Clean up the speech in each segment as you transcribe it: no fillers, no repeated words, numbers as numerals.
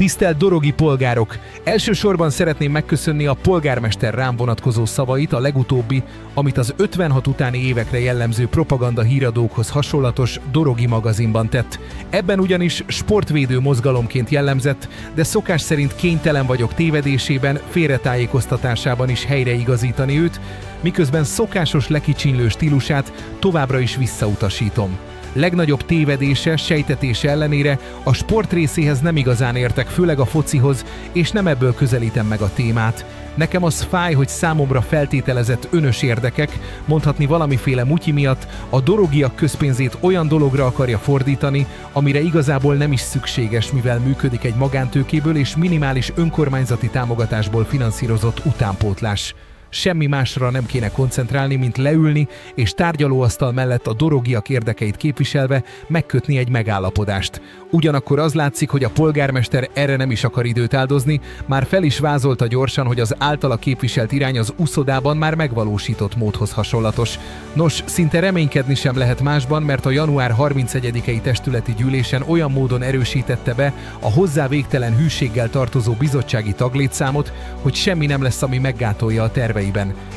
Tisztelt dorogi polgárok! Elsősorban szeretném megköszönni a polgármester rám vonatkozó szavait, a legutóbbi, amit az 56 utáni évekre jellemző propaganda híradókhoz hasonlatos Dorogi magazinban tett. Ebben ugyanis sportvédő mozgalomként jellemzett, de szokás szerint kénytelen vagyok tévedésében, félretájékoztatásában is helyreigazítani őt, miközben szokásos lekicsinlő stílusát továbbra is visszautasítom. Legnagyobb tévedése, sejtetése ellenére a sport részéhez nem igazán értek, főleg a focihoz, és nem ebből közelítem meg a témát. Nekem az fáj, hogy számomra feltételezett önös érdekek, mondhatni valamiféle mutyi miatt a dorogiak közpénzét olyan dologra akarja fordítani, amire igazából nem is szükséges, mivel működik egy magántőkéből és minimális önkormányzati támogatásból finanszírozott utánpótlás. Semmi másra nem kéne koncentrálni, mint leülni és tárgyalóasztal mellett a dorogiak érdekeit képviselve megkötni egy megállapodást. Ugyanakkor az látszik, hogy a polgármester erre nem is akar időt áldozni, már fel is vázolta gyorsan, hogy az általa képviselt irány az uszodában már megvalósított módhoz hasonlatos. Nos, szinte reménykedni sem lehet másban, mert a január 31-i testületi gyűlésen olyan módon erősítette be a hozzá végtelen hűséggel tartozó bizottsági taglétszámot, hogy semmi nem lesz, ami meggátolja a terveiben.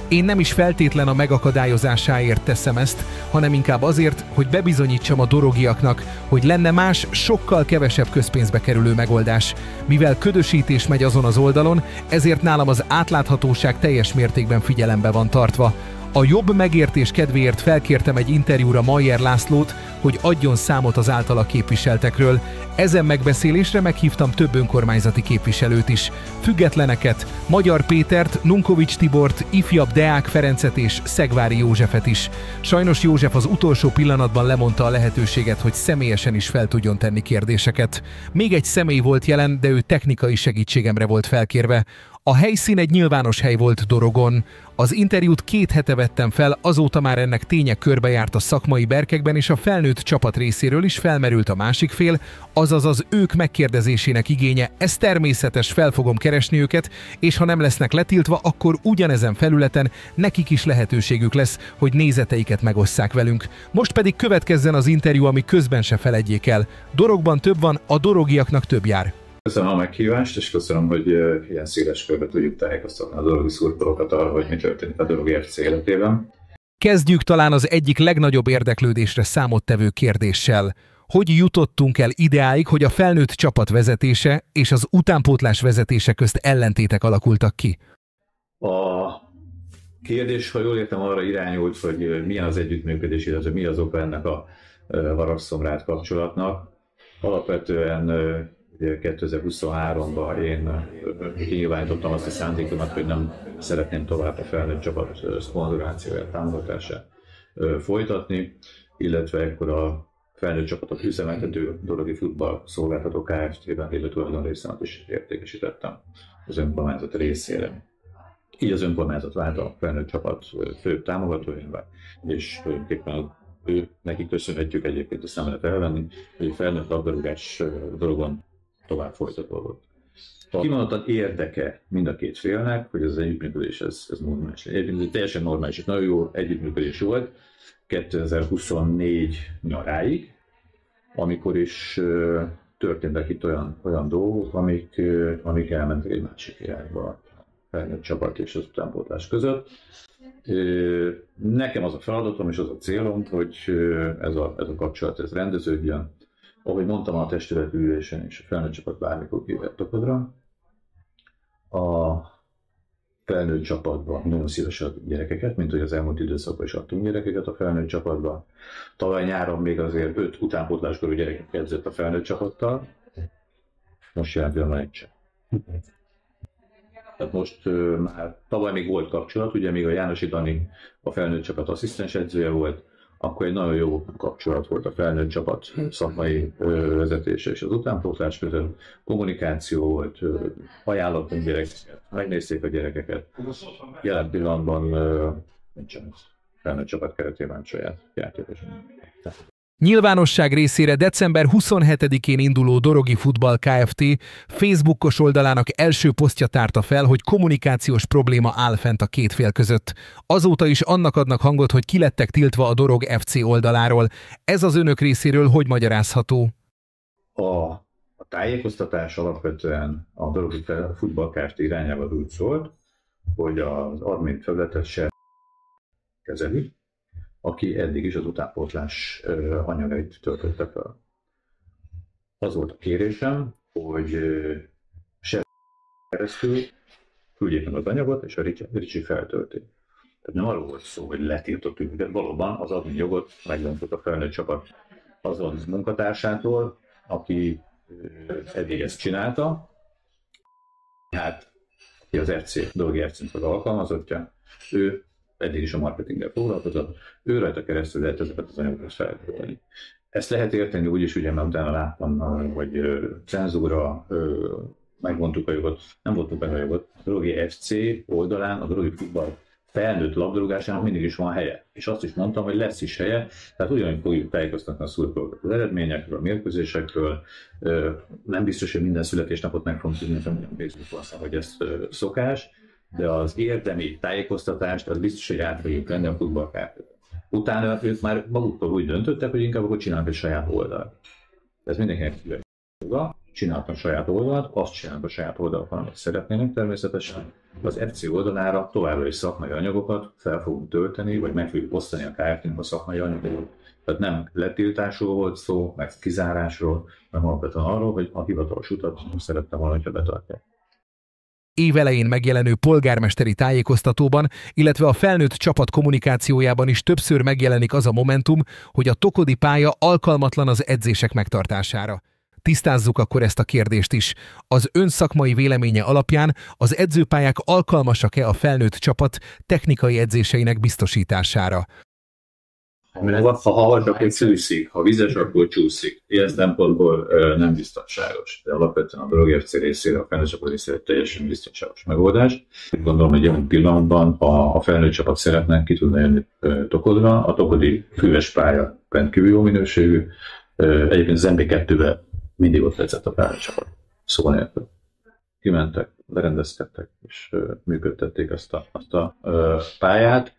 Én nem is feltétlen a megakadályozásáért teszem ezt, hanem inkább azért, hogy bebizonyítsam a dorogiaknak, hogy lenne más, sokkal kevesebb közpénzbe kerülő megoldás. Mivel ködösítés megy azon az oldalon, ezért nálam az átláthatóság teljes mértékben figyelembe van tartva. A jobb megértés kedvéért felkértem egy interjúra Mayer Lászlót, hogy adjon számot az általa képviseltekről. Ezen megbeszélésre meghívtam több önkormányzati képviselőt is. Függetleneket, Magyar Pétert, Nunkovics Tibort, ifjabb Deák Ferencet és Szegvári Józsefet is. Sajnos József az utolsó pillanatban lemondta a lehetőséget, hogy személyesen is fel tudjon tenni kérdéseket. Még egy személy volt jelen, de ő technikai segítségemre volt felkérve. A helyszín egy nyilvános hely volt Dorogon. Az interjút 2 hete vettem fel, azóta már ennek ténye körbejárt a szakmai berkekben, és a felnőtt csapat részéről is felmerült a másik fél, azaz az ők megkérdezésének igénye. Ez természetes, fel fogom keresni őket, és ha nem lesznek letiltva, akkor ugyanezen felületen nekik is lehetőségük lesz, hogy nézeteiket megosszák velünk. Most pedig következzen az interjú, ami közben se feledjék el. Dorogban több van, a dorogiaknak több jár. Köszönöm a meghívást, és köszönöm, hogy ilyen széles körbe tudjuk tájékoztatni a dorogi szurkolókat arra, hogy mi történik a Dorogi FC életében. Kezdjük talán az egyik legnagyobb érdeklődésre számottevő kérdéssel. Hogy jutottunk el ideáig, hogy a felnőtt csapat vezetése és az utánpótlás vezetése közt ellentétek alakultak ki? A kérdés, ha jól értem, arra irányult, hogy milyen az együttműködés, illetve mi az oka ennek a Varázsszomrát kapcsolatnak. Alapvetően 2023-ban én kinyilvánítottam azt a szándékomat, hogy nem szeretném tovább a felnőtt csapat szponzorációját, támogatását folytatni, illetve ekkor a felnőtt csapatot üzemeltető Dorogi Futball Szolgáltató Kft-ben lévő tulajdonrészemet is értékesítettem az önkormányzat részére. Így az önkormányzat vált a felnőtt csapat fő támogatójává, és tulajdonképpen nekik köszönhetjük, egyébként ezt nem lehet elvenni, hogy a felnőtt labdarúgás Dorogon tovább folytatódott. Kimondottan érdeke mind a két félnek, hogy az együttműködés ez normális. Egyébként teljesen normális, és nagyon jó együttműködés volt 2024 nyaráig, amikor is történtek itt olyan dolgok, amik elmentek egy másik irányba a felnőtt csapat és az utánpótlás között. Nekem az a feladatom és az a célom, hogy ez a kapcsolat rendeződjön. Ahogy mondtam, a testületi ülésen és a felnőtt csapat bármikor kivett tokodra. A felnőtt csapatban nagyon szívesen adunk gyerekeket, mint hogy az elmúlt időszakban is adtunk gyerekeket a felnőtt csapatban. Tavaly nyáron még azért 5 utánpótláskorú gyerekek edzett a felnőtt csapattal. Most jelenleg egy sem. Tehát most már tavaly még volt kapcsolat, ugye még a Jánosi Dani a felnőtt csapat asszisztens edzője volt, akkor egy nagyon jó kapcsolat volt a felnőtt csapat szakmai vezetése és az utánpótlás között. Kommunikáció volt, ajánlottunk gyerekeket, megnézték a gyerekeket. Jelen pillanatban nincsen felnőtt csapat keretében saját játékosunk. Nyilvánosság részére december 27-én induló Dorogi Futball Kft. Facebookos oldalának első posztja tárta fel, hogy kommunikációs probléma áll fent a két fél között. Azóta is annak adnak hangot, hogy kilettek tiltva a Dorog FC oldaláról. Ez az önök részéről hogy magyarázható? A A tájékoztatás alapvetően a Dorogi Futball Kft. Irányával úgy szólt, hogy az admin felületet se kezeli, aki eddig is az utánpótlás anyagait töltötte fel. Az volt a kérésem, hogy se keresztül küldjék meg az anyagot, és a Ricsi feltölti. Tehát nem arról volt szó, hogy letiltottuk, de valóban az admin jogot megdöntött a felnőtt csapat azon munkatársától, aki eddig ezt csinálta. Hát, aki az RC, Dorogi RC-nek az alkalmazottja, ő eddig is a marketinggel foglalkozott, ő rajta keresztül lehet ezeket az anyagokat feltölteni. Ezt lehet érteni úgy is, ugye, mert utána láttam, hogy cenzúra, megvontuk a jogot, nem vontuk be a jogot, a Dorogi FC oldalán, a Dorogi Futball felnőtt labdarúgásának mindig is van helye. És azt is mondtam, hogy lesz is helye, tehát ugyanúgy fogjuk tájékoztatni a szurkolókat az eredményekről, a mérkőzésekről. Nem biztos, hogy minden születésnapot meg fogunk tudni, nem nézzük azt, hogy ez szokás, de az érdemi tájékoztatást az biztos, hogy át fogjuk venni a Futball Kft. Utána ők már maguktól úgy döntöttek, hogy inkább akkor csinálnak egy saját oldalt. Ez mindenkinek szület joga, csináltak saját oldalt, azt csinálnak a saját oldalon, amit szeretnének természetesen. Az FC oldalára továbbra is szakmai anyagokat fel fogunk tölteni, vagy meg fogjuk osztani a Kft-nek a szakmai anyagokat. Tehát nem letiltásról volt szó, meg kizárásról, hanem alapvetően arról, hogy a hivatalos utat szerettem volna, hogyha betartják. Évelején megjelenő polgármesteri tájékoztatóban, illetve a felnőtt csapat kommunikációjában is többször megjelenik az a momentum, hogy a Tokodi pálya alkalmatlan az edzések megtartására. Tisztázzuk akkor ezt a kérdést is. Az ön szakmai véleménye alapján az edzőpályák alkalmasak-e a felnőtt csapat technikai edzéseinek biztosítására? Ha havas, akkor csúszik, ha vizes, akkor csúszik. Ilyen szempontból nem biztonságos. De alapvetően a Dorogi FC részére, a felnőtt csapat részére teljesen biztonságos megoldás. Gondolom, hogy jelen pillanatban, ha a felnőtt csapat szeretne, ki tudna jönni Tokodra. A Tokodi füves pálya rendkívül jó minőségű. Egyébként az MB2-ben mindig ott edzett a felnőtt csapat. Szóval nélkül. Kimentek, lerendezkedtek és működtették azt a pályát.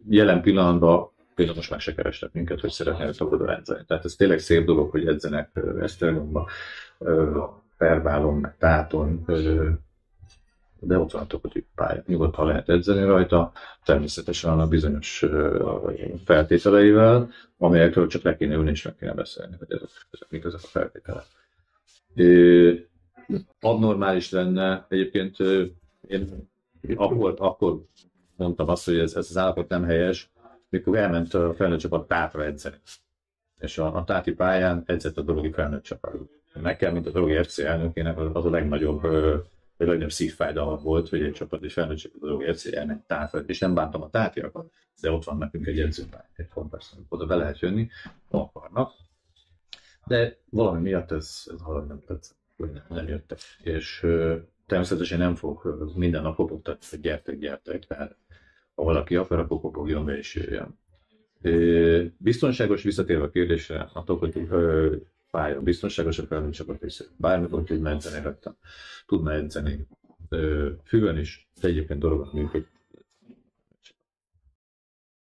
Jelen pillanatban például most már se kerestek minket, hogy szeretnének Tokodon edzeni. Tehát ez tényleg szép dolog, hogy edzenek Esztergomba, Ferbálon, meg Táton, de ott van a Tokodi pálya. Nyugodtan lehet edzeni rajta, természetesen annak bizonyos feltételeivel, amelyekről csak le kéne ülni és meg kéne beszélni, hogy ezek mik ezek a feltételek. Abnormális lenne, egyébként én akkor mondtam azt, hogy ez az állapot nem helyes, mikor elment a felnőtt csapat Tátra edzeni. És a táti pályán edzett a Dorogi felnőtt csapat. Nekem, mint a Dorogi FC elnökének az a legnagyobb szívfájdalma volt, hogy egy csapat és felnőtt csapat a Dorogi FC elmegy Tátra, és nem bántam a tátiakat, de ott van nekünk egy edzőpálya, egy komplexum, oda be lehet jönni, ha akarnak. De valami miatt ez valahogy nem tetszett, hogy nem jöttek. És természetesen nem fog minden nap kopogtatni, hogy gyertek, tehát ha valaki akar, akkor kopogjon be és jöjjön. Biztonságos, visszatérve a kérdésre, a Tokodi pálya biztonságos a felnőtt csapat részéről. Bármikor tudna edzeni rajta, tudna edzeni füvön is, de egyébként dolgokat működik.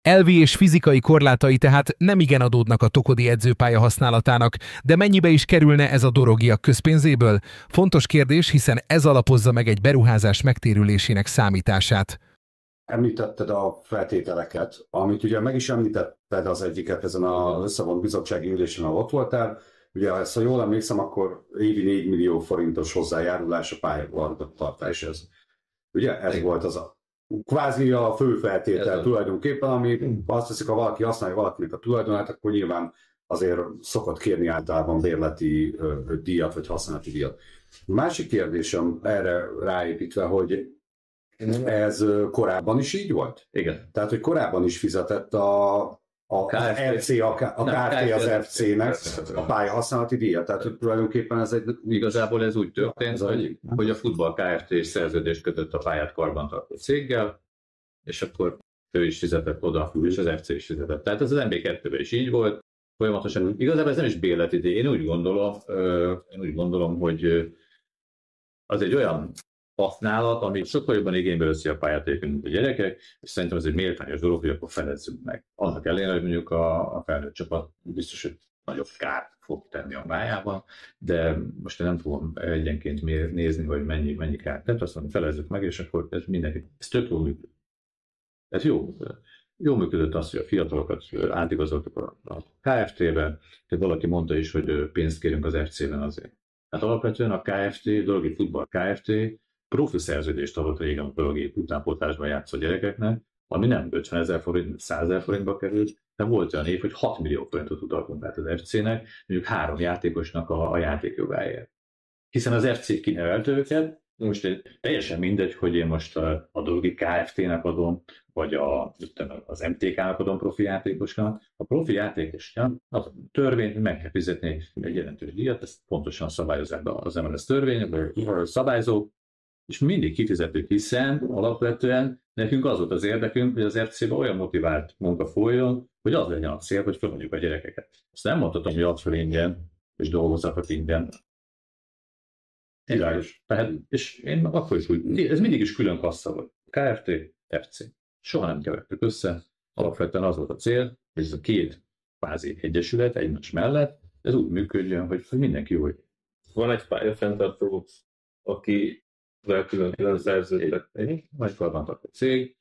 Elvi és fizikai korlátai tehát nem igen adódnak a Tokodi edzőpálya használatának, de mennyibe is kerülne ez a Dorogiak közpénzéből? Fontos kérdés, hiszen ez alapozza meg egy beruházás megtérülésének számítását. Említetted a feltételeket, amit ugye meg is említetted az egyiket ezen az összevont bizottsági ülésen, ahol ott voltál. Ugye, ha jól emlékszem, akkor évi 4 millió forintos hozzájárulás a pályakarbantartáshoz. Ugye ez volt az kvázi a fő feltétel tulajdonképpen, ami azt hiszik, ha valaki használja valakinek a tulajdonát, akkor nyilván azért szokott kérni általában bérleti díjat, vagy használati díjat. A másik kérdésem erre ráépítve, hogy ez korábban is így volt? Igen. Tehát, hogy korábban is fizetett a KFT az FC-nek a pályahasználati díjat. Tehát, hogy tulajdonképpen ez egy... Igazából ez úgy történt, hogy a Futball Kft. Szerződést kötött a pályát karbantartó céggel, és akkor ő is fizetett oda, és az FC is fizetett. Tehát ez az MB2-ben is így volt. Folyamatosan. Igazából ez nem is bérleti díj. Én úgy gondolom, hogy az egy olyan használat, ami sokkal jobban igénybe veszi a pályát egyébként a gyerekek, és szerintem ez egy méltányos dolog, hogy akkor felezzünk meg. Annak ellenére, hogy mondjuk a felnőtt csapat biztos, hogy nagyobb kárt fog tenni a májában, de most én nem fogom egyenként nézni, hogy mennyi kárt tett, azt mondom, felezzük meg, és akkor ez tök jól működik. Ez jó működött az, hogy a fiatalokat átigazoltuk a KFT-be, tehát valaki mondta is, hogy pénzt kérünk az FC-ben azért. Hát alapvetően a KFT, Dorogi Futball Kft. Profi szerződést adott régen a Dorogi utánpótlásban játszó gyerekeknek, ami nem 50 000 forint, 100 000 forintba került, de volt olyan év, hogy 6 millió forintot utaltunk át az FC-nek, mondjuk 3 játékosnak a játékjogáért. Hiszen az FC kinevelte őket, most teljesen mindegy, hogy én most a Dorogi Kft-nek adom, vagy az MTK-nak adom profi játékosnak. A profi játékosnak a törvényt meg kell fizetni egy jelentős díjat, ezt pontosan szabályozzák be az MLS törvény, a szabályzók, és mindig kifizetők, hiszen alapvetően nekünk az volt az érdekünk, hogy az FC-ben olyan motivált munka folyjon, hogy az legyen a cél, hogy felmondjuk a gyerekeket. Azt nem mondhatom, hogy add fel ingyen, és dolgozzatok ingyen. Világos. Tehát, és én akkor is úgy, ez mindig is külön kassa volt. KFT, FC. Soha nem kevertük össze. Alapvetően az volt a cél, hogy ez a két kvázi egyesület egymás mellett, ez úgy működjön, hogy mindenki jó. Van egy pályafenntartó, aki külön szerződtek. Vagy karbantartó cég,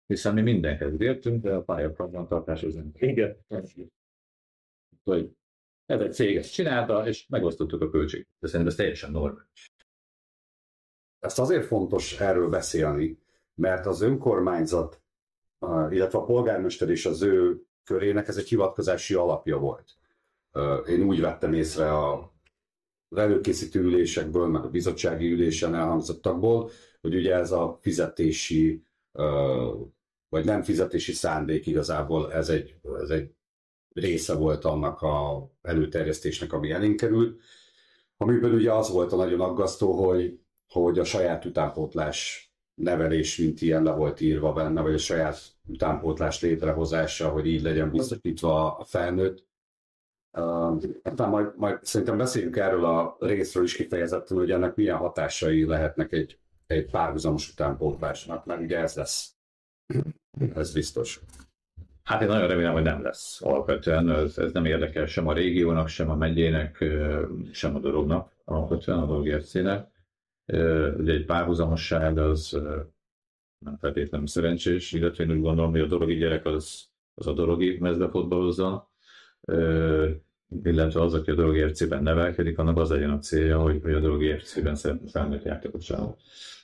hiszen mi mindenhez értünk, de a pályakarbantartás az nem. Igen. Hogy ez egy cég ezt csinálta, és megosztottuk a költséget. De szerintem ez teljesen normális. Ezt azért fontos erről beszélni, mert az önkormányzat, illetve a polgármester és az ő körének ez egy hivatkozási alapja volt. Én úgy vettem észre az előkészítő ülésekből, meg a bizottsági ülésen elhangzottakból, hogy ugye ez a fizetési, vagy nem fizetési szándék igazából ez egy része volt annak az előterjesztésnek, ami elénk került, amiből ugye az volt a nagyon aggasztó, hogy a saját utánpótlás nevelés, mint ilyen le volt írva benne, vagy a saját utánpótlás létrehozása, hogy így legyen biztosítva a felnőtt. Aztán majd szerintem beszéljünk erről a részről is kifejezetten, hogy ennek milyen hatásai lehetnek egy párhuzamos utánpótlásnak, mert ugye ez lesz. Ez biztos. Hát én nagyon remélem, hogy nem lesz. Alapvetően ez nem érdekel sem a régiónak, sem a megyének, sem a Dorognak, alapvetően a Dorogi FC-nek. Ugye egy párhuzamosság az nem feltétlenül szerencsés, illetve én úgy gondolom, hogy a dorogi gyerek az a dorogi mezbe fotbalozzon, illetve az, aki a Dorogi FC-ben nevelkedik, annak az legyen a célja, hogy a Dorogi FC-ben szeretne felnőtt játékosságot.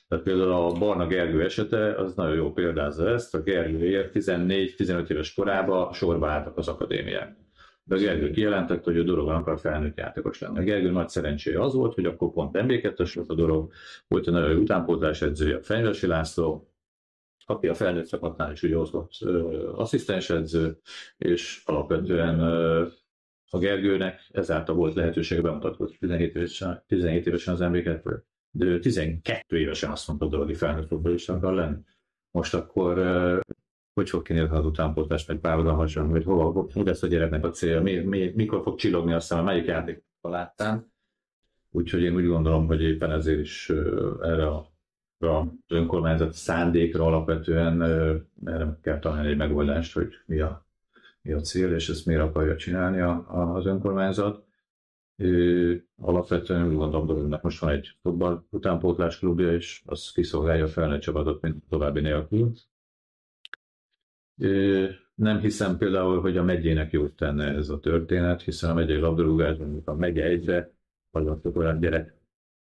Tehát például a Barna Gergő esete, az nagyon jó példázza ezt, a Gergőért 14-15 éves korában sorba álltak az akadémiák. De a Gergő kijelentette, hogy a Dorogon akar felnőtt játékos lenni. A Gergő nagy szerencséje az volt, hogy akkor pont MB2-es volt a Dorog, volt egy nagyon utánpótlás edzője, a Fenyvesi László, aki a felnőtt csapatnál is ugye volt asszisztens edző, és alapvetően a Gergőnek ezáltal volt lehetősége bemutatkozni 17 évesen az MB2-ből. De ő 12 évesen azt mondta, hogy a Dorogi felnőtt futballista akar lenni. Most akkor hogy fog kinézni az utánpótlás, meg párhuzamosan, hogy hogy lesz a gyereknek a célja, mikor fog csillogni a szeme, melyik játékot láttán. Úgyhogy én úgy gondolom, hogy éppen ezért is erre az önkormányzat szándékra alapvetően erre kell találni egy megoldást, hogy mi a cél, és ezt miért akarja csinálni az önkormányzat. Alapvetően úgy gondolom, Dorognak most van egy futball utánpótlás klubja, és az kiszolgálja a felnőtt csapatot, mint további nélkül. Nem hiszem például, hogy a megyének jót tenne ez a történet, hiszen a megyei labdarúgásban a megye egyre vagy olyan gyerek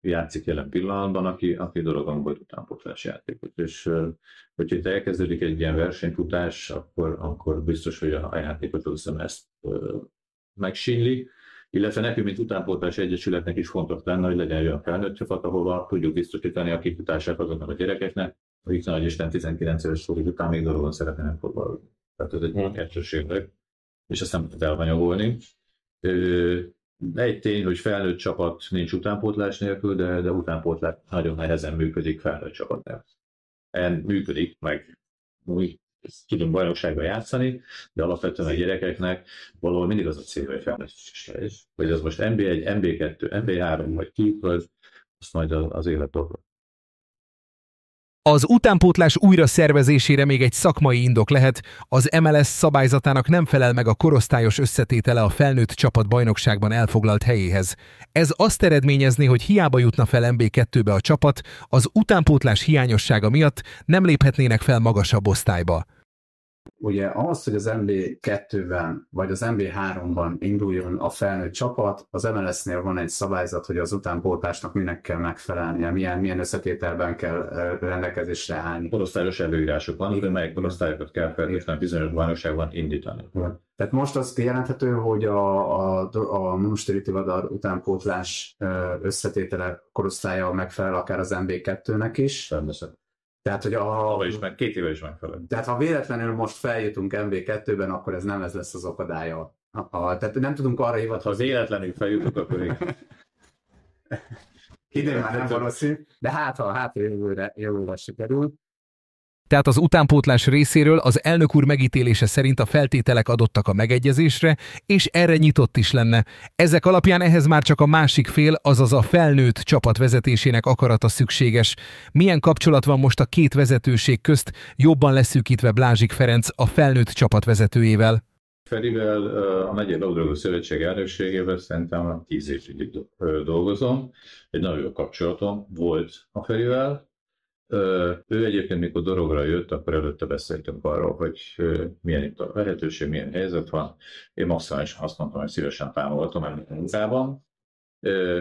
játszik jelen pillanatban, aki Dorogon volt utánpótlás játékos. És hogyha itt elkezdődik egy ilyen versenyfutás, akkor biztos, hogy a játékos ezt megsínli. Illetve nekünk, mint utánpótlás egyesületnek is fontos lenne, hogy legyen olyan felnőtt csapat, ahova tudjuk biztosítani a kifutását azoknak a gyerekeknek, akik nagy Isten 19 éves korig után még Dorogon szeretnének fotballozni. Tehát ez egy kettős érdek, és ezt nem lehet elhanyagolni. Egy tény, hogy felnőtt csapat nincs utánpótlás nélkül, de utánpótlás nagyon nehezen működik felnőtt csapatnál. Működik, meg tudunk bajnokságban játszani, de alapvetően a gyerekeknek valahol mindig az a cél, hogy felnőtt is. Hogy ez most NB1, NB2, NB3 vagy ki, azt majd az élet dolga. Az utánpótlás újra szervezésére még egy szakmai indok lehet, az MLS szabályzatának nem felel meg a korosztályos összetétele a felnőtt csapat bajnokságban elfoglalt helyéhez. Ez azt eredményezné, hogy hiába jutna fel MB2-be a csapat, az utánpótlás hiányossága miatt nem léphetnének fel magasabb osztályba. Ugye ahhoz, hogy az MB2-ben vagy az MB3-ban induljon a felnőtt csapat, az MLS-nél van egy szabályzat, hogy az utánpótlásnak minek kell megfelelnie, milyen összetételben kell rendelkezésre állni. Korosztályos előírások van, hogy melyik korosztályokat kell feltétlenül bizonyos bajnokságban indítani. Tehát most azt jelenthető, hogy a Monasteri Tivadar utánpótlás összetétele korosztálya megfelel akár az MB2-nek is. Természetesen. Tehát, hogy két éve is megfelel. Tehát ha véletlenül most feljutunk MB2-ben, akkor ez nem ez lesz az akadálya. Tehát nem tudunk arra hivatkozni. Ha véletlenül feljutunk, akkor igen. Idén már nem valószínű, de ha jövőre sikerül. Tehát az utánpótlás részéről az elnök úr megítélése szerint a feltételek adottak a megegyezésre, és erre nyitott is lenne. Ezek alapján ehhez már csak a másik fél, azaz a felnőtt csapat vezetésének akarata szükséges. Milyen kapcsolat van most a két vezetőség közt, jobban leszűkítve Blázsik Ferenc a felnőtt csapat vezetőjével? Ferivel, a Megyei Labdarúgó Szövetség elnökségével szerintem 10 évig dolgozom. Egy nagyon jó kapcsolatom volt a Ferivel. Ő egyébként, mikor Dorogra jött, akkor előtte beszéltünk arról, hogy milyen itt a lehetőség, milyen helyzet van. Én maximálisan azt mondtam, hogy szívesen támogatom ennek a munkában.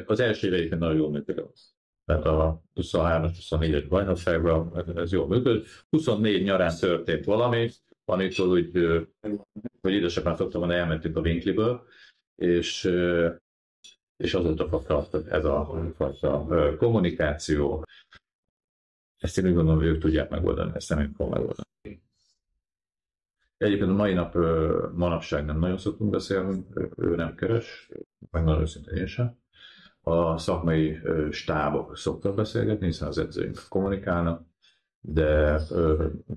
Az első éve egyébként nagyon jól működött. Tehát a 23-24-es bajnokságban ez jól működött. 24 nyarán történt valami, amikor úgy, hogy édesapám szoktam mondani, elmentünk a Winklyből, és azóta kapta ez a fajta kommunikáció. Ezt én úgy gondolom, hogy ők tudják megoldani, ezt nem én fogom megoldani. Egyébként a mai nap manapság nem nagyon szoktunk beszélni, ő nem keres, meg nagyon őszintén én sem. A szakmai stábok szoktak beszélgetni, hiszen az edzőink kommunikálnak, de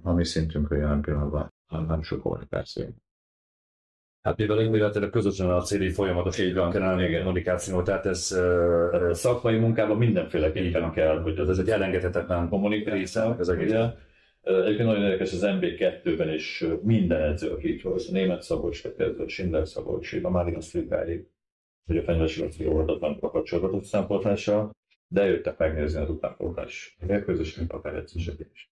a mi szintünkön jelen pillanatban nem sok kommunikáció. Hát mivel indulatilag közösen a céli folyamatos így van kommunikáció, tehát ez szakmai munkában mindenféleképpen kell, hogy ez egy elengedhetetlen kommunikáció. Ez egyébként nagyon érdekes az MB2-ben is minden edző, aki itt volt, a német Szabolcs, a Schindler Szabolcs, a Márian Szlükáig, hogy a fenyvesési oldatlan kapcsolatot utánpótlással, de jöttek megnézni az utánpótlás mérkőzésünk, akár edzéseket is.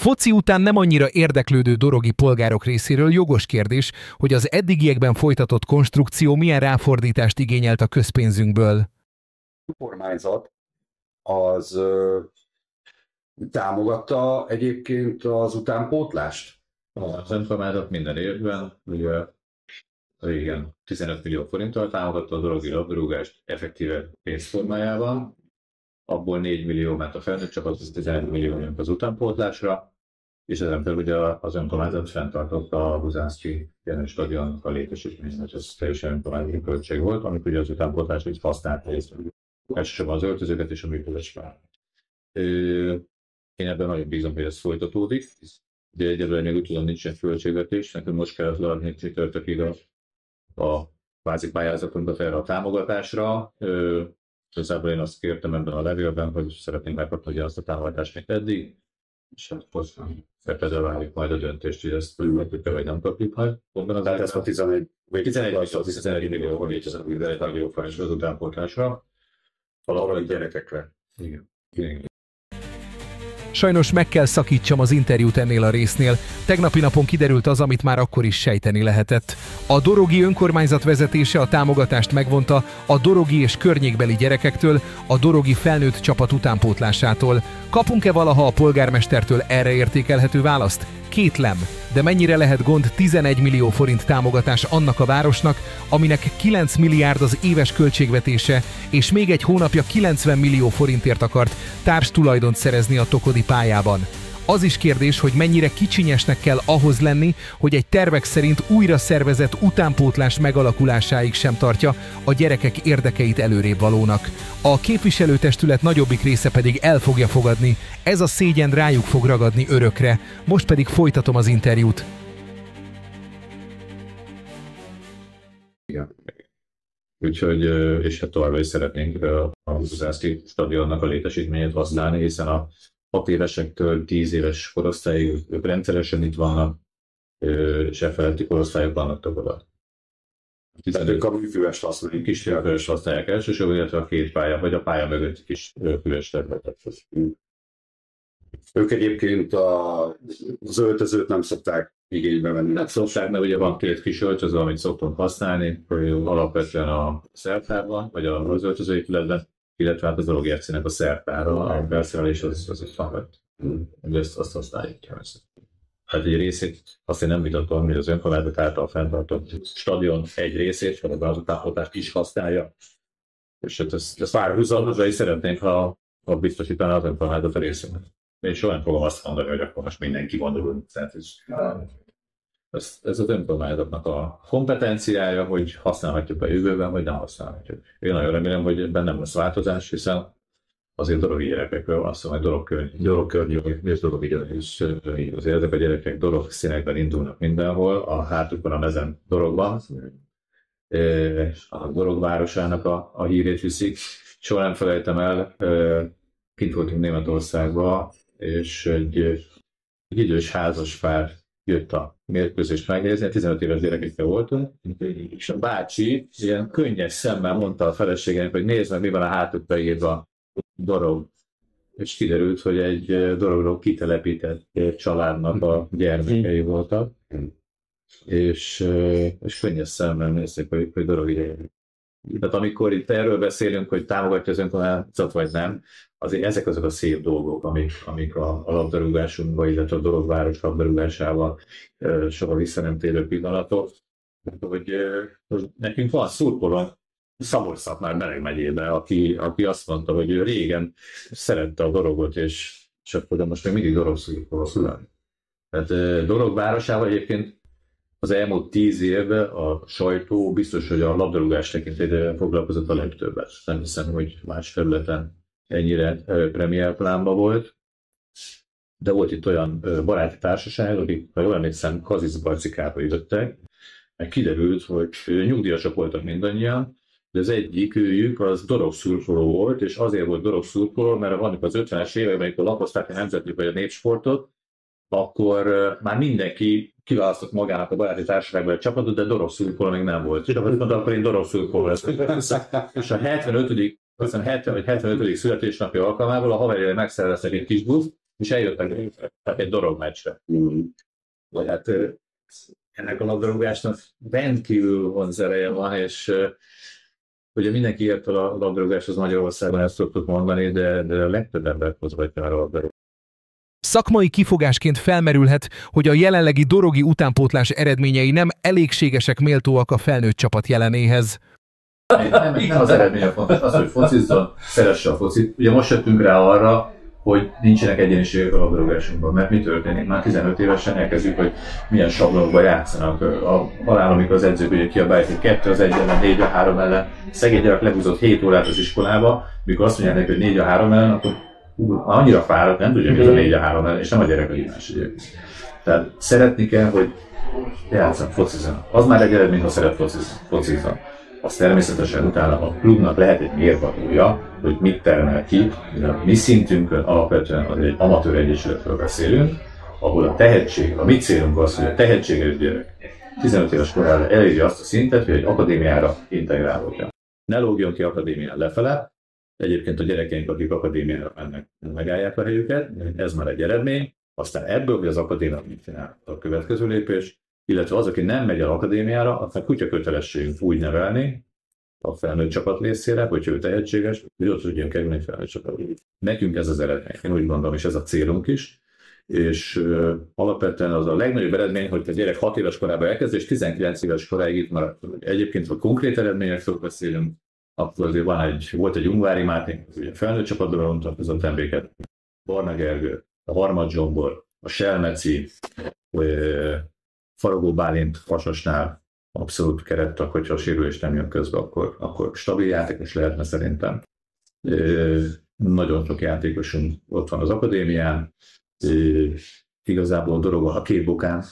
Foci után nem annyira érdeklődő dorogi polgárok részéről jogos kérdés, hogy az eddigiekben folytatott konstrukció milyen ráfordítást igényelt a közpénzünkből. A kormányzat az támogatta egyébként az utánpótlást? Az önkormányzat minden évben, ugye régen 15 millió forinttal támogatta a dorogi labdarúgást effektíve pénzformájában. Abból 4 millió ment a felnőtt csapat, az 11 millió ment az utánpótlásra, és ezen belül ugye az önkormányzat fenntartotta a Buzánszky stadionnak a létesítményét, ez teljesen önkormányzati költség volt, amit ugye az utánpótlás így használt részt, elsősorban az öltözőket és a működésre. Én ebben nagyon bízom, hogy ez folytatódik, de egyelőre még úgy tudom, nincsen költségvetés, nekünk most kell leadni csütörtökig a kvázi pályázatunkat erre a támogatásra. Igazából én azt kértem ebben a levélben, hogy szeretnénk megkapni ugye azt a támogatást, mint eddig, és akkor fekete várjuk majd a döntést, hogy ezt kapjuk-e, vagy nem kapjuk majd. Tehát ez a 11 millió forint, ez a 11 millió forint az utánpótlásra. Valahol gyerekekre. Igen. Sajnos meg kell szakítsam az interjút ennél a résznél. Tegnapi napon kiderült az, amit már akkor is sejteni lehetett. A dorogi önkormányzat vezetése a támogatást megvonta a dorogi és környékbeli gyerekektől, a dorogi felnőtt csapat utánpótlásától. Kapunk-e valaha a polgármestertől erre értékelhető választ? Kétlem. De mennyire lehet gond 11 millió forint támogatás annak a városnak, aminek 9 milliárd az éves költségvetése, és még egy hónapja 90 millió forintért akart társtulajdont szerezni a Tokodi pályában. Az is kérdés, hogy mennyire kicsinyesnek kell ahhoz lenni, hogy egy tervek szerint újra szervezett utánpótlás megalakulásáig sem tartja a gyerekek érdekeit előrébb valónak. A képviselőtestület nagyobbik része pedig el fogja fogadni, ez a szégyen rájuk fog ragadni örökre. Most pedig folytatom az interjút. Igen. Úgyhogy, és hát továbbra is szeretnénk a Buzánszky stadionnak a létesítményét használni, hiszen a 6 évesektől 10 éves korosztályig ők rendszeresen itt vannak, és e feletti korosztályok vannak tovább. Tehát ők a műfüvest használják. Kis füves használják elsősorban, illetve a két pálya, vagy a pálya mögötti kis füves területet. Ők egyébként az öltözőt nem szokták igénybe venni. Nem szokták, mert ugye van 2 kis öltöző, amit szoktunk használni, alapvetően a szertárban, vagy az öltözőépületben, illetve hát az dologércének a szertára, a felszerelés az itt van vett. Azt használjuk. Hát egy részét azt én nem vitatom, hogy az önkormányzat által fenntartott stadion egy részét, vagy az utánpótlást is használja. És hát ezt párhuzamosra is szeretnénk, ha biztosítaná az önkormányzat a részünket. Én soha nem fogom azt mondani, hogy akkor most mindenki gondolunk. Ez az önkormányzatnak a kompetenciája, hogy használhatjuk a jövőben, vagy nem használhatjuk. Én nagyon remélem, hogy ebben nem lesz változás, hiszen azért dorogi gyerekekről van szó, vagy dorogkörnyű, és dorogi gyerekek is. Azért ezek a gyerekek dorog színekben indulnak mindenhol, a hátukon a mezen dorogban, a dorog városának a hírét viszik. Soha nem felejtem el, kint voltunk Németországban, és egy idős házas pár jött a mérkőzést megnézni, 15 éves gyerekekkel voltunk, és a bácsi ilyen könnyes szemmel mondta a feleségének, hogy nézd meg, mi van a hátukra írva, dorog. És kiderült, hogy egy dorogról kitelepített családnak a gyermekei voltak, és könnyes szemmel nézték, hogy dorog gyermek. Tehát amikor itt erről beszélünk, hogy támogatja az önkormányzat vagy nem, azért ezek azok a szép dolgok, amik a labdarúgásunkban, illetve a dorogváros labdarúgásával soha vissza nem térő pillanatok. Hogy nekünk van szurkolónk Szabolcs-Szatmár-Bereg megyében, aki azt mondta, hogy ő régen szerette a dorogot, és akkor most még mindig dorogszurkoló. Tehát dorogvárosával egyébként az elmúlt 10 évben a sajtó biztos, hogy a labdarúgás tekintetében foglalkozott a legtöbbet. Nem hiszem, hogy más területen ennyire premierplánban volt. De volt itt olyan baráti társaság, akik, ha jól emlékszem, Kazisz-Barcikába jöttek, meg kiderült, hogy nyugdíjasok voltak mindannyian, de az egyik őjük az dorogszurkoló volt, és azért volt dorogszurkoló, mert valamikor az 50-es években, amikor lapozták a nemzeti vagy a népsportot, akkor már mindenki kiválasztott magának a baráti társaságban egy csapatot, de dorogszurkoló még nem volt. És akkor én dorogszurkoló leszek. És a 75. születésnapja alkalmából a haverjai megszerveztek egy kis buszt, és eljöttek egy dorogmeccsre. Vagy hát ennek a labdarúgásnak rendkívül vonz ereje van, és ugye mindenki ért a labdarúgáshoz Magyarországon, ezt szoktuk mondani, de a legtöbb ember hozhatja már a labdarúgást. Szakmai kifogásként felmerülhet, hogy a jelenlegi dorogi utánpótlás eredményei nem elégségesek méltóak a felnőtt csapat jelenéhez. Nem az eredmények fontos, az, hogy focizzon, szeresse a focit. Ugye most jöttünk rá arra, hogy nincsenek egyéniségek a labdarúgásunkban, mert mi történik? Már 15 évesen elkezdjük, hogy milyen sablonokban játszanak. A halál, amikor az edzők ugye kiabálják, hogy 2-1 ellen, 4-3 ellen. Szegény gyerek leguzott 7 órát az iskolába, mikor azt mondják neki, hogy 4-3 ellen, akkor annyira fáradt, nem tudja, mi az a 4-3 ellen, és nem a gyerek a hívás egyébként. Tehát szeretni kell, hogy játszan, focizzon. Az már egy eredmény, ha szeret focizzon. Az természetesen utána a klubnak lehet egy mérvadója, hogy mit termel ki. A mi szintünkön alapvetően egy amatőr egyesületről beszélünk, ahol a tehetség, a mi célunk az, hogy a tehetséges gyerek 15 éves korára elérje azt a szintet, hogy egy akadémiára integrálódjon. Ne lógjon ki akadémián lefele, egyébként a gyerekeink, akik akadémiára mennek, megállják a helyüket, ez már egy eredmény, aztán ebből, hogy az akadémia mit csinál a következő lépés, illetve az, aki nem megy el akadémiára, aztán kutya kötelességünk úgy nevelni a felnőtt csapat részére, hogy ő tehetséges, hogy ott tudjon kerülni egy felnőtt csapat. Nekünk ez az eredmény, én úgy gondolom, és ez a célunk is, és alapvetően az a legnagyobb eredmény, hogy a gyerek 6 éves korában elkezd, és 19 éves koráig itt marad. Egyébként, ha konkrét eredményekről beszélünk, akkor azért volt egy Ungvári Máté, az ugye felnőtt csapatban vonatkozott emléket, Barna Gergő, a Harmad Zsombor, a Selmeci, Faragó Bálint Vasasnál abszolút kerettak, hogyha a sérülés nem jön közbe, akkor stabil játékos lehetne szerintem. Nagyon sok játékosunk ott van az akadémián, igazából dorog a két bokán.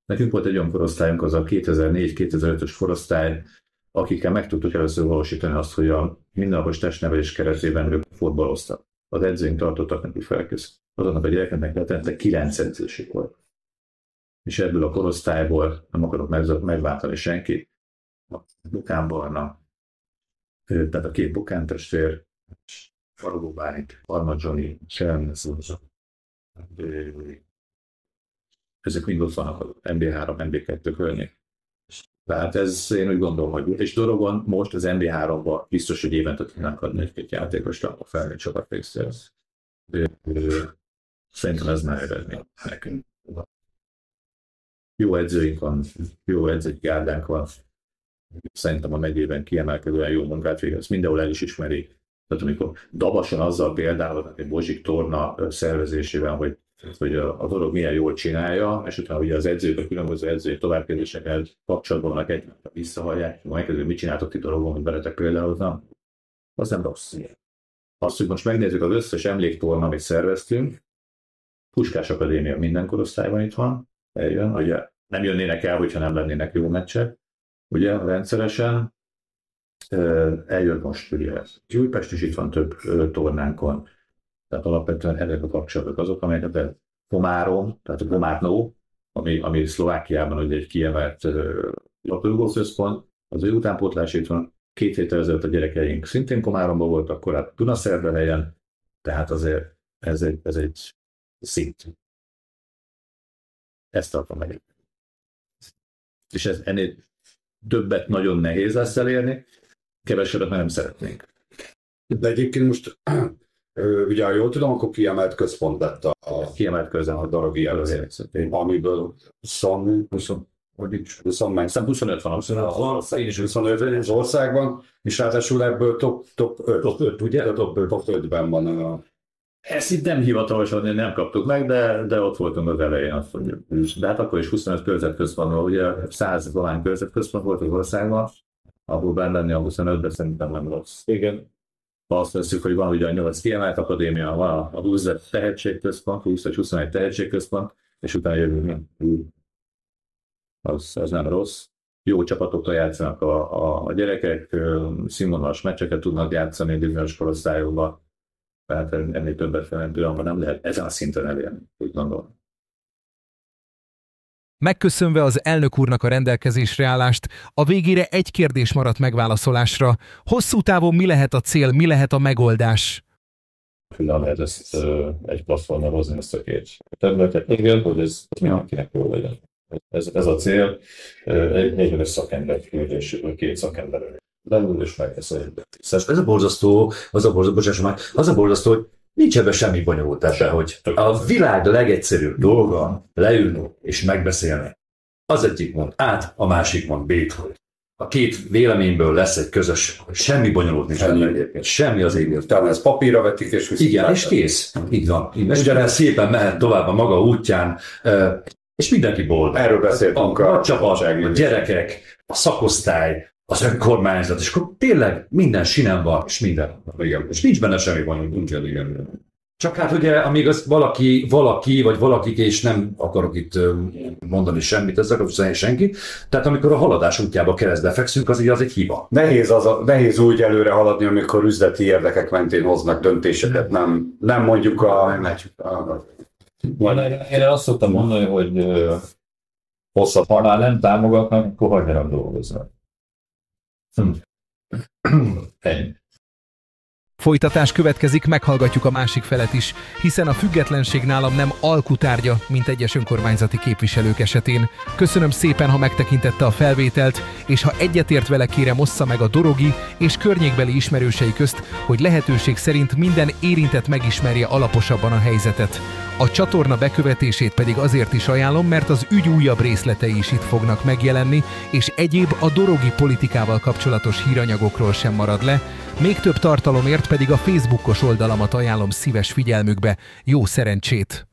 Nekünk volt egy olyan korosztályunk, az a 2004-2005-ös korosztály, akikkel meg tudtuk először valósítani azt, hogy a mindennapos testnevelés keretében ők fotballoztak. az edzőink tartottak neki felkészülni. Azonnak a gyerekeknek lehetett 9 edzésük volt. És ebből a korosztályból nem akarok megváltani senkit. A Bukán Barna, tehát a 2 Bukán testvér, Faragó Bálint, Parma Johnny, Selmi Szúza. Ezek mind ott vannak az NB3, NB2 környék. Tehát ez én úgy gondolom, hogy és Dorogon most az NB3-ban biztos, hogy évente tudnánk adni egy-két játékosra a felnőtt csapat részéről. Szerintem ez már eredmény nekünk. Jó edzőink van, jó edzői gárdánk van. Szerintem a megyében kiemelkedően jó munkát végez. Mindenhol el is ismeri. Tehát amikor Dabason azzal például egy Bozsik torna szervezésében, hogy a dolog milyen jól csinálja, és utána ugye az edzők, a különböző edzői továbbképzésekkel kapcsolatban vannak egymást visszahallják, majd mit csináltok ti Dorogon, hogy veletek például, az nem rossz. Azt, hogy most megnézzük az összes emléktorna, amit szerveztünk, Puskás Akadémia minden korosztályban itt van, eljön, ugye nem jönnének el, hogyha nem lennének jó meccsek, ugye rendszeresen. Eljött most ugye Újpest is itt van több tornánkon, tehát alapvetően ezek a kapcsolatok azok, amelyeket Komárom, tehát a Komárnó, ami Szlovákiában ugye egy kiemelt labdarúgó központ, az ő utánpótlás itt van. 2 héttel ezelőtt a gyerekeink szintén Komáromban voltak, korábban Dunaszerdahelyen, tehát azért ez egy szint. Ezt tartom meg. És ennél többet nagyon nehéz lesz elérni, kevesebbet nem szeretnénk. De egyébként most, ugye jól tudom, akkor kiemelt központ lett a kiemelt közben a darabi előzés, amiből 25 van az országban, és ráadásul ebből top 5, ugye? Top 5-ben van a... Ezt itt nem hivatalosan nem kaptuk meg, de ott voltunk az elején, azt mondjuk. De hát akkor is 25 körzetközpont van, ugye 100 valány körzetközpont volt az országban, ahol benne lenni a 25-ben szerintem nem rossz. Igen. Ha azt veszük, hogy van ugye a 8 kiemelt akadémia, van a 20 tehetségközpont, 20 vagy 21 tehetségközpont, és utána jövünk. Az nem rossz. Jó csapatokkal játszanak a gyerekek, színvonalas meccseket tudnak játszani bizonyos korosztályokban. Tehát ennél többet felmentően nem lehet ezen a szinten elérni, úgy gondolom. Megköszönve az elnök úrnak a rendelkezésre állást, a végére egy kérdés maradt megválaszolásra. Hosszú távon mi lehet a cél, mi lehet a megoldás? Külön lehet ezt egy platformra hozni ezt a 2 területet, igen, hogy ez mindenkinek jó legyen. Ez a cél, egy négyenes szakember küldéséből 2 szakember belül is megeszélybe. Ez a borzasztó, az a borzasztó, hogy nincs ebben semmi bonyolult ebben, hogy a világ legegyszerűbb dolga leülni és megbeszélni. Az egyik mond át, a másik mond B-t, hogy a 2 véleményből lesz egy közös, semmi bonyolult nincs benne egyébként, semmi az égért. Tehát ez papírra vetik és viszont. Igen, és kész. Így van. Ugyanez szépen mehet tovább a maga útján, és mindenki boldog. Erről beszéltünk a csapat, a gyerekek, a szakosztály, az önkormányzat, és akkor tényleg minden sinem van, és minden. Igen. És nincs benne semmi van, nincsen, igen. Csak hát ugye, amíg az valaki, vagy valakik, és nem akarok itt mondani semmit, ezzel kapcsolatban senki, tehát amikor a haladás útjába keresztbe fekszünk, az egy hiba. Nehéz úgy előre haladni, amikor üzleti érdekek mentén hoznak döntéseket, nem mondjuk Én azt szoktam mondani, hogy hosszabb, ha nem támogatnak, akkor hagyjanak dolgozni. Ennyi. Folytatás következik, meghallgatjuk a másik felet is, hiszen a függetlenség nálam nem alkutárgya, mint egyes önkormányzati képviselők esetén. Köszönöm szépen, ha megtekintette a felvételt, és ha egyetért vele, kérem, ossza meg a dorogi és környékbeli ismerősei közt, hogy lehetőség szerint minden érintett megismerje alaposabban a helyzetet. A csatorna bekövetését pedig azért is ajánlom, mert az ügy újabb részletei is itt fognak megjelenni, és egyéb a dorogi politikával kapcsolatos híranyagokról sem marad le. Még több tartalomért pedig a Facebookos oldalamat ajánlom szíves figyelmükbe. Jó szerencsét!